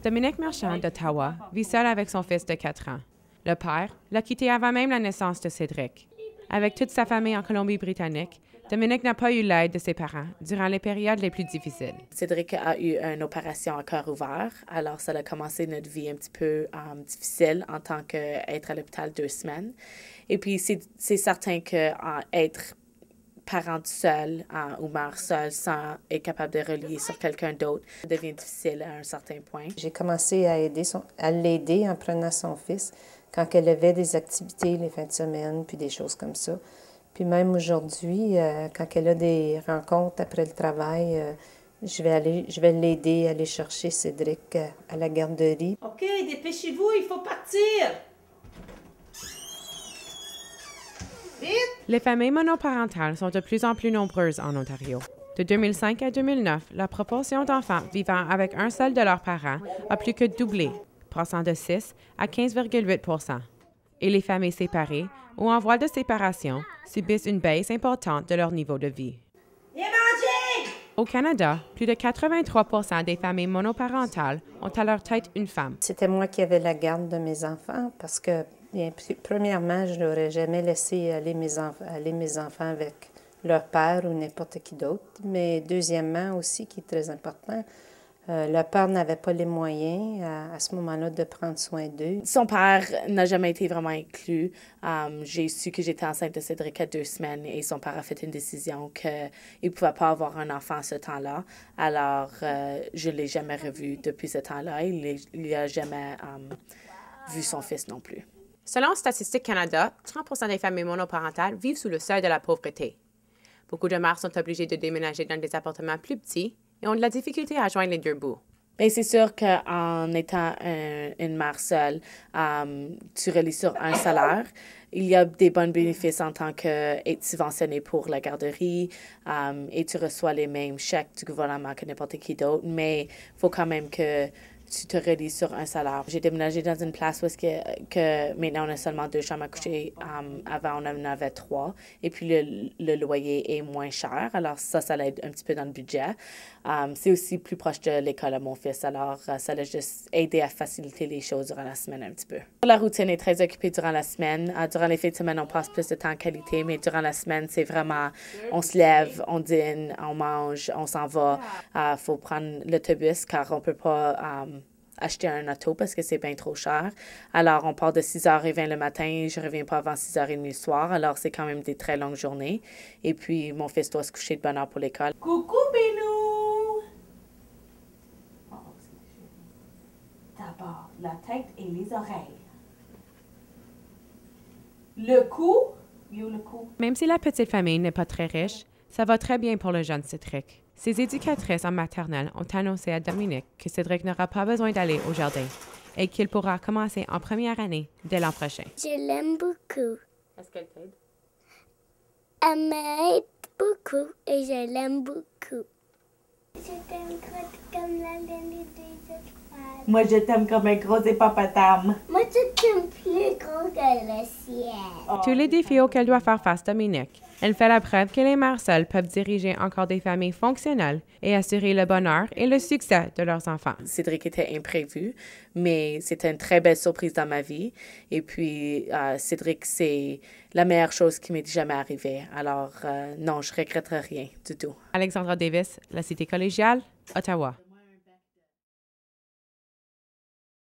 Dominique Marchand d'Ottawa vit seul avec son fils de 4 ans. Le père l'a quitté avant même la naissance de Cédric. Avec toute sa famille en Colombie-Britannique, Dominique n'a pas eu l'aide de ses parents durant les périodes les plus difficiles. Cédric a eu une opération à cœur ouvert, alors ça a commencé notre vie un petit peu difficile en tant qu'être à l'hôpital 2 semaines. Et puis c'est certain qu'être parent seul ou mère seule sans être capable de relier sur quelqu'un d'autre devient difficile à un certain point. J'ai commencé à l'aider en prenant son fils quand elle avait des activités les fins de semaine, puis des choses comme ça. Puis même aujourd'hui, quand elle a des rencontres après le travail, je vais l'aider à aller chercher Cédric à la garderie. OK, dépêchez-vous, il faut partir! Vite! Les familles monoparentales sont de plus en plus nombreuses en Ontario. De 2005 à 2009, la proportion d'enfants vivant avec un seul de leurs parents a plus que doublé, passant de 6 à 15,8 %. Et les familles séparées ou en voie de séparation subissent une baisse importante de leur niveau de vie. Viens manger! Au Canada, plus de 83 % des familles monoparentales ont à leur tête une femme. C'était moi qui avais la garde de mes enfants parce que, bien, premièrement, je n'aurais jamais laissé aller mes enfants avec leur père ou n'importe qui d'autre. Mais deuxièmement aussi, qui est très important, le père n'avait pas les moyens à ce moment-là de prendre soin d'eux. Son père n'a jamais été vraiment inclus. J'ai su que j'étais enceinte de Cédric à 2 semaines et son père a fait une décision qu'il ne pouvait pas avoir un enfant à ce temps-là. Alors, je ne l'ai jamais revu depuis ce temps-là. Il n'a jamais vu son fils non plus. Selon Statistique Canada, 30 % des familles monoparentales vivent sous le seuil de la pauvreté. Beaucoup de mères sont obligées de déménager dans des appartements plus petits et ont de la difficulté à joindre les deux bouts. Bien, c'est sûr qu'en étant une mère seule, tu relis sur un salaire. Il y a des bons bénéfices en tant qu'être subventionné pour la garderie et tu reçois les mêmes chèques du gouvernement que n'importe qui d'autre, mais il faut quand même que tu te relis sur un salaire. J'ai déménagé dans une place où que maintenant on a seulement 2 chambres à coucher. Avant, on en avait 3. Et puis, le loyer est moins cher. Alors, ça l'aide un petit peu dans le budget. C'est aussi plus proche de l'école à mon fils. Alors, ça l'a juste aidé à faciliter les choses durant la semaine un petit peu. La routine est très occupée durant la semaine. Durant les fins de semaine, on passe plus de temps en qualité. Mais durant la semaine, c'est vraiment, on se lève, on dîne, on mange, on s'en va. Faut prendre l'autobus car on peut pas acheter un auto parce que c'est bien trop cher. Alors, on part de 6h20 le matin, je reviens pas avant 6h30 le soir. Alors, c'est quand même des très longues journées. Et puis, mon fils doit se coucher de bonne heure pour l'école. Coucou, Bénou! D'abord, la tête et les oreilles. Le cou? Yo, le cou. Même si la petite famille n'est pas très riche, ça va très bien pour le jeune Cédric. Ses éducatrices en maternelle ont annoncé à Dominique que Cédric n'aura pas besoin d'aller au jardin et qu'il pourra commencer en première année dès l'an prochain. Je l'aime beaucoup. Est-ce qu'elle t'aide? Elle m'aide beaucoup et je l'aime beaucoup. Je t'aime comme la laine des étoiles. Moi, je t'aime comme un gros hippopotame. Moi, je t'aime plus gros que le ciel. Tous les défis auxquels doit faire face Dominique, elle fait la preuve que les mères seules peuvent diriger encore des familles fonctionnelles et assurer le bonheur et le succès de leurs enfants. Cédric était imprévu, mais c'était une très belle surprise dans ma vie. Et puis, Cédric, c'est la meilleure chose qui m'est jamais arrivée. Alors, non, je regrette rien du tout. Alexandra Davis, La Cité collégiale, Ottawa.